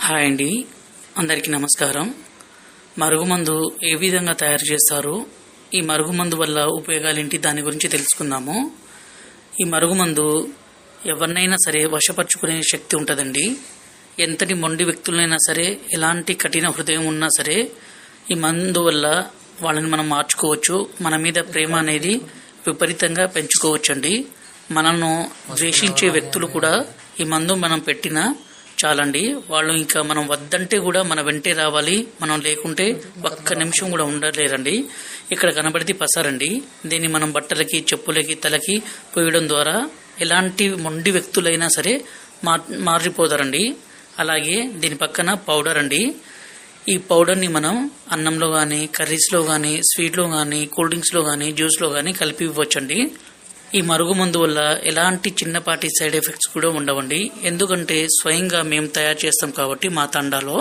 Hi అండి, అందరికీ నమస్కారం. మరుగుమందు ఏ విధంగా తయారు చేస్తారు, ఈ మరుగుమందు వల్ల ఉపయోగాలేంటి, దాని గురించి తెలుసుకుందాము. ఈ మరుగుమందు ఎవరినైనా సరే వశపరుచుకునే శక్తి ఉంటుందండి. ఎంతటి మొండి వ్యక్తులైనా సరే, ఎలాంటి కఠిన హృదయం ఉన్నా సరే, ఈ మందు వల్ల వాళ్ళని మనం మార్చుకోవచ్చు. మన మీద ప్రేమ అనేది విపరీతంగా పెంచుకోవచ్చండి. మనల్ని ద్వేషించే వ్యక్తులు కూడా ఈ మందు మనం పెట్టినా చాలండి, వాళ్ళు ఇంకా మనం వద్దంటే కూడా మన వెంటే రావాలి. మనం లేకుంటే ఒక్క నిమిషం కూడా ఉండలేరండి. ఇక్కడ కనబడితే పసారండి. దీన్ని మనం బట్టలకి, చెప్పులకి, తలకి పోయడం ద్వారా ఎలాంటి మొండి వ్యక్తులైనా సరే మారిపోతారండి. అలాగే దీని పక్కన పౌడర్ అండి. ఈ పౌడర్ని మనం అన్నంలో కానీ, కర్రీస్లో కానీ, స్వీట్లో కానీ, కూల్ డ్రింక్స్లో కానీ, జ్యూస్లో కానీ కలిపి ఇవ్వచ్చండి. ఈ మరుగుమందు వల్ల ఎలాంటి చిన్నపాటి సైడ్ ఎఫెక్ట్స్ కూడా ఉండవండి. ఎందుకంటే స్వయంగా మేము తయారు చేస్తాం కాబట్టి మా తండాలో